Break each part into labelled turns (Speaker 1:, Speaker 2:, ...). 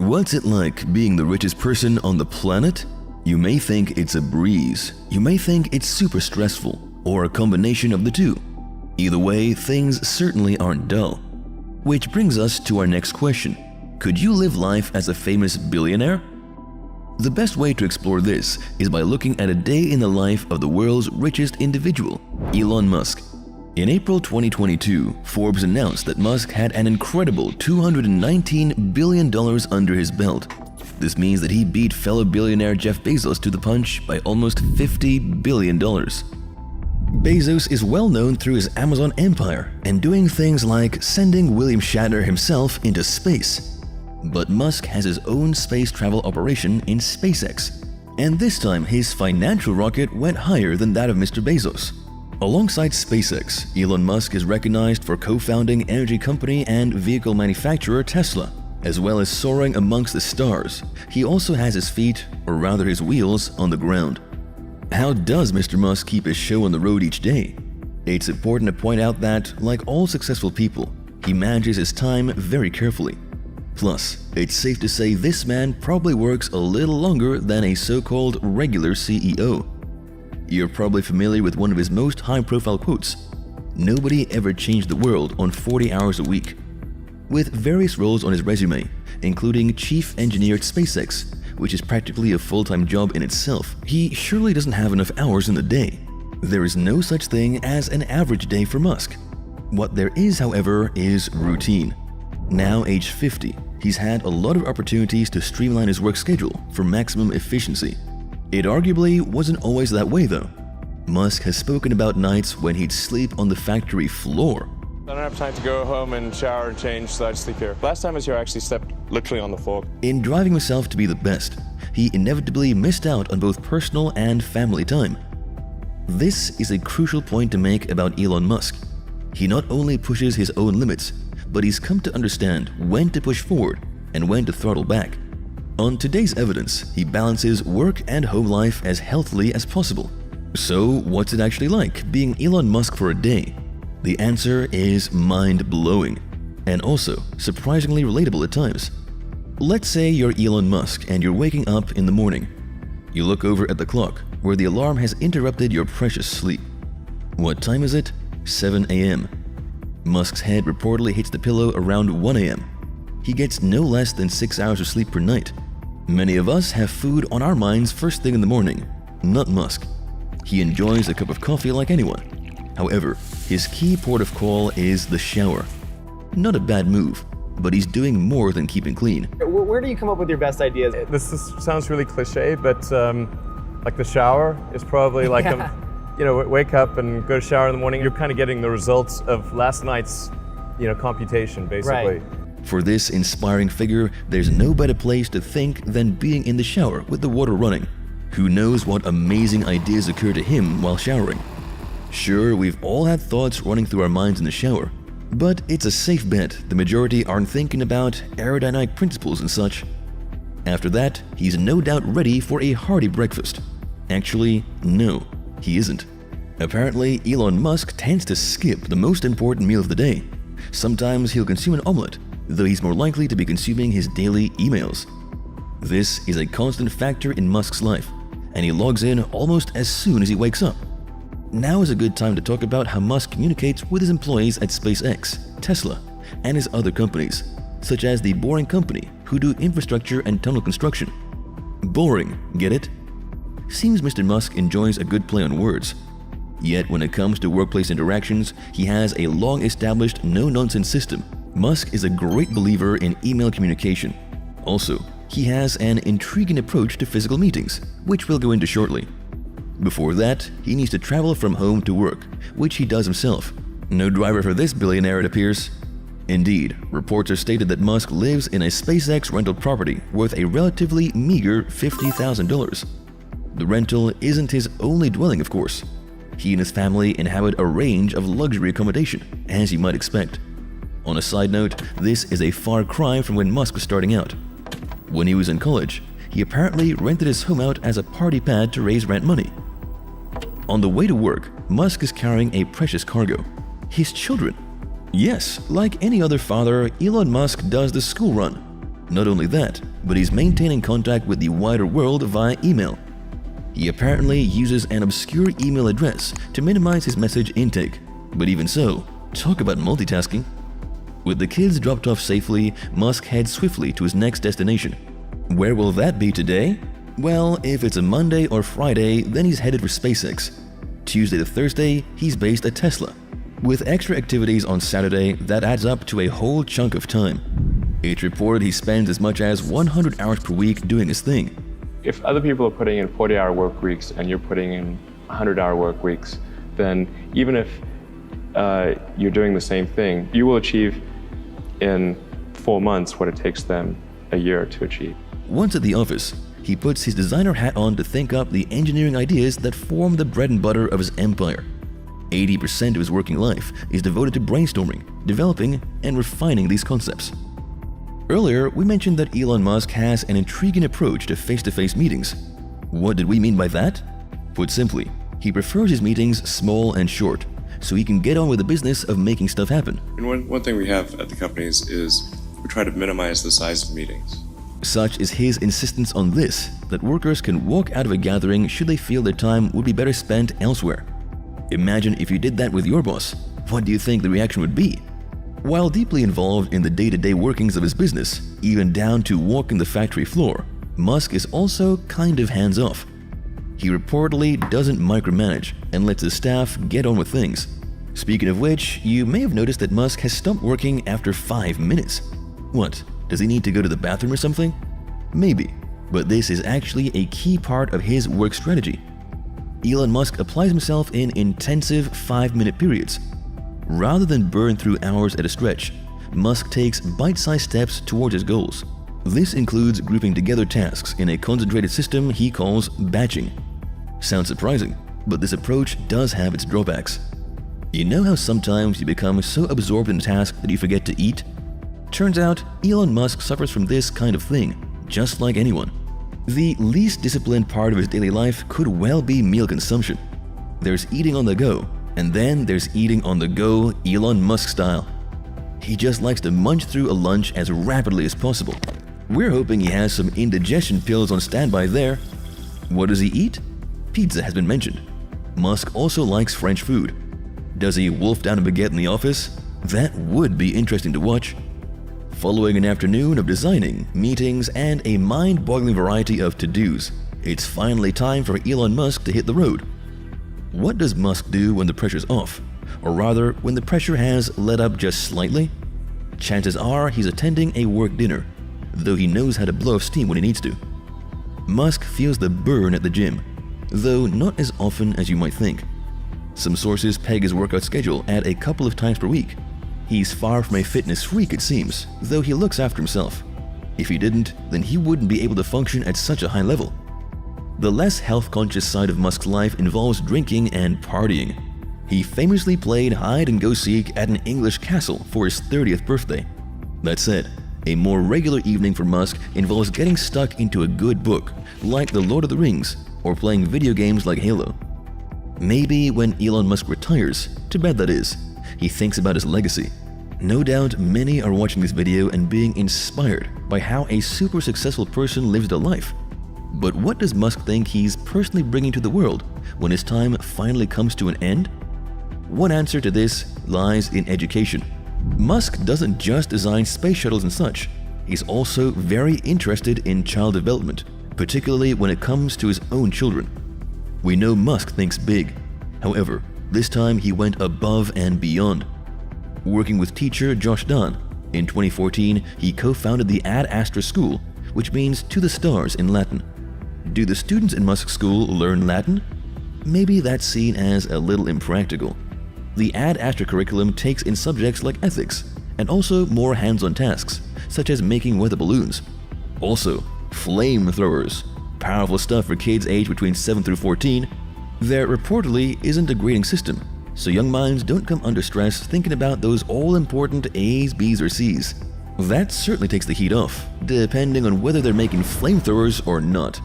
Speaker 1: What's it like being the richest person on the planet? You may think it's a breeze. You may think it's super stressful, or a combination of the two. Either way, things certainly aren't dull. Which brings us to our next question. Could you live life as a famous billionaire? The best way to explore this is by looking at a day in the life of the world's richest individual, Elon Musk. In April 2022, Forbes announced that Musk had an incredible $219 billion under his belt. This means that he beat fellow billionaire Jeff Bezos to the punch by almost $50 billion. Bezos is well known through his Amazon empire and doing things like sending William Shatner himself into space. But Musk has his own space travel operation in SpaceX, and this time his financial rocket went higher than that of Mr. Bezos. Alongside SpaceX, Elon Musk is recognized for co-founding energy company and vehicle manufacturer Tesla. As well as soaring amongst the stars, he also has his feet, or rather his wheels, on the ground. How does Mr. Musk keep his show on the road each day? It's important to point out that, like all successful people, he manages his time very carefully. Plus, it's safe to say this man probably works a little longer than a so-called regular CEO. You're probably familiar with one of his most high-profile quotes, "Nobody ever changed the world on 40 hours a week." With various roles on his resume, including chief engineer at SpaceX, which is practically a full-time job in itself, he surely doesn't have enough hours in the day. There is no such thing as an average day for Musk. What there is, however, is routine. Now aged 50, he's had a lot of opportunities to streamline his work schedule for maximum efficiency. It arguably wasn't always that way though. Musk has spoken about nights when he'd sleep on the factory floor.
Speaker 2: I don't have time to go home and shower and change, so I just sleep here. Last time I was here, I actually slept literally on the floor.
Speaker 1: In driving himself to be the best, he inevitably missed out on both personal and family time. This is a crucial point to make about Elon Musk. He not only pushes his own limits, but he's come to understand when to push forward and when to throttle back. On today's evidence, he balances work and home life as healthily as possible. So what's it actually like being Elon Musk for a day? The answer is mind-blowing, and also surprisingly relatable at times. Let's say you're Elon Musk and you're waking up in the morning. You look over at the clock, where the alarm has interrupted your precious sleep. What time is it? 7 a.m. Musk's head reportedly hits the pillow around 1 a.m. He gets no less than 6 hours of sleep per night. Many of us have food on our minds first thing in the morning. Not Musk. He enjoys a cup of coffee like anyone. However, his key port of call is the shower. Not a bad move, but he's doing more than keeping clean.
Speaker 3: Where do you come up with your best ideas?
Speaker 2: This sounds really cliche, but like the shower is probably like, wake up and go to shower in the morning. You're kind of getting the results of last night's, computation, basically.
Speaker 3: Right.
Speaker 1: For this inspiring figure, there's no better place to think than being in the shower with the water running. Who knows what amazing ideas occur to him while showering? Sure, we've all had thoughts running through our minds in the shower, but it's a safe bet the majority aren't thinking about aerodynamic principles and such. After that, he's no doubt ready for a hearty breakfast. Actually, no, he isn't. Apparently, Elon Musk tends to skip the most important meal of the day. Sometimes he'll consume an omelette, though he's more likely to be consuming his daily emails. This is a constant factor in Musk's life, and he logs in almost as soon as he wakes up. Now is a good time to talk about how Musk communicates with his employees at SpaceX, Tesla, and his other companies, such as the Boring Company, who do infrastructure and tunnel construction. Boring, get it? Seems Mr. Musk enjoys a good play on words. Yet when it comes to workplace interactions, he has a long-established no-nonsense system. Musk is a great believer in email communication. Also, he has an intriguing approach to physical meetings, which we'll go into shortly. Before that, he needs to travel from home to work, which he does himself. No driver for this billionaire, it appears. Indeed, reports have stated that Musk lives in a SpaceX rental property worth a relatively meager $50,000. The rental isn't his only dwelling, of course. He and his family inhabit a range of luxury accommodation, as you might expect. On a side note, this is a far cry from when Musk was starting out. When he was in college, he apparently rented his home out as a party pad to raise rent money. On the way to work, Musk is carrying a precious cargo: his children. Yes, like any other father, Elon Musk does the school run. Not only that, but he's maintaining contact with the wider world via email. He apparently uses an obscure email address to minimize his message intake. But even so, talk about multitasking. With the kids dropped off safely, Musk heads swiftly to his next destination. Where will that be today? Well, if it's a Monday or Friday, then he's headed for SpaceX. Tuesday to Thursday, he's based at Tesla. With extra activities on Saturday, that adds up to a whole chunk of time. It's reported he spends as much as 100 hours per week doing his thing.
Speaker 4: If other people are putting in 40-hour work weeks and you're putting in 100-hour work weeks, then even if you're doing the same thing, you will achieve in 4 months what it takes them a year to achieve.
Speaker 1: Once at the office, he puts his designer hat on to think up the engineering ideas that form the bread and butter of his empire. 80% of his working life is devoted to brainstorming, developing, and refining these concepts. Earlier, we mentioned that Elon Musk has an intriguing approach to face-to-face meetings. What did we mean by that? Put simply, he prefers his meetings small and short, so he can get on with the business of making stuff happen.
Speaker 5: And one thing we have at the companies is we try to minimize the size of meetings.
Speaker 1: Such is his insistence on this, that workers can walk out of a gathering should they feel their time would be better spent elsewhere. Imagine if you did that with your boss. What do you think the reaction would be? While deeply involved in the day-to-day workings of his business, even down to walking the factory floor, Musk is also kind of hands-off. He reportedly doesn't micromanage and lets his staff get on with things. Speaking of which, you may have noticed that Musk has stopped working after 5 minutes. What? Does he need to go to the bathroom or something? Maybe, but this is actually a key part of his work strategy. Elon Musk applies himself in intensive 5-minute periods. Rather than burn through hours at a stretch, Musk takes bite-sized steps towards his goals. This includes grouping together tasks in a concentrated system he calls batching. Sounds surprising, but this approach does have its drawbacks. You know how sometimes you become so absorbed in a task that you forget to eat? Turns out, Elon Musk suffers from this kind of thing, just like anyone. The least disciplined part of his daily life could well be meal consumption. There's eating on the go, and then there's eating on the go Elon Musk style. He just likes to munch through a lunch as rapidly as possible. We're hoping he has some indigestion pills on standby there. What does he eat? Pizza has been mentioned. Musk also likes French food. Does he wolf down a baguette in the office? That would be interesting to watch. Following an afternoon of designing, meetings, and a mind-boggling variety of to-dos, it's finally time for Elon Musk to hit the road. What does Musk do when the pressure's off? Or rather, when the pressure has let up just slightly? Chances are he's attending a work dinner, though he knows how to blow off steam when he needs to. Musk feels the burn at the gym, though not as often as you might think. Some sources peg his workout schedule at a couple of times per week. He's far from a fitness freak, it seems, though he looks after himself. If he didn't, then he wouldn't be able to function at such a high level. The less health-conscious side of Musk's life involves drinking and partying. He famously played hide-and-go-seek at an English castle for his 30th birthday. That said, a more regular evening for Musk involves getting stuck into a good book, like The Lord of the Rings, or playing video games like Halo. Maybe when Elon Musk retires, to bed that is, he thinks about his legacy. No doubt many are watching this video and being inspired by how a super successful person lives their life. But what does Musk think he's personally bringing to the world when his time finally comes to an end? One answer to this lies in education. Musk doesn't just design space shuttles and such. He's also very interested in child development, particularly when it comes to his own children. We know Musk thinks big. However, this time he went above and beyond. Working with teacher Josh Dahn, in 2014 he co-founded the Ad Astra School, which means to the stars in Latin. Do the students in Musk's school learn Latin? Maybe that's seen as a little impractical. The Ad Astra curriculum takes in subjects like ethics, and also more hands-on tasks, such as making weather balloons. Also, flamethrowers, powerful stuff for kids aged between 7 through 14. There reportedly isn't a grading system, so young minds don't come under stress thinking about those all-important A's, B's, or C's. That certainly takes the heat off, depending on whether they're making flamethrowers or not.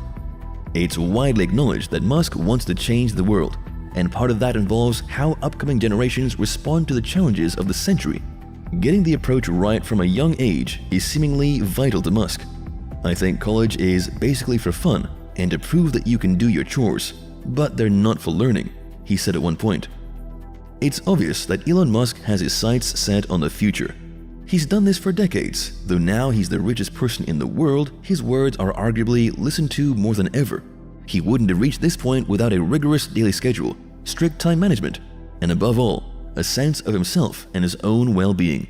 Speaker 1: It's widely acknowledged that Musk wants to change the world, and part of that involves how upcoming generations respond to the challenges of the century. Getting the approach right from a young age is seemingly vital to Musk. I think college is basically for fun and to prove that you can do your chores, but they're not for learning, he said at one point. It's obvious that Elon Musk has his sights set on the future. He's done this for decades, though now he's the richest person in the world, his words are arguably listened to more than ever. He wouldn't have reached this point without a rigorous daily schedule, strict time management, and above all, a sense of himself and his own well-being.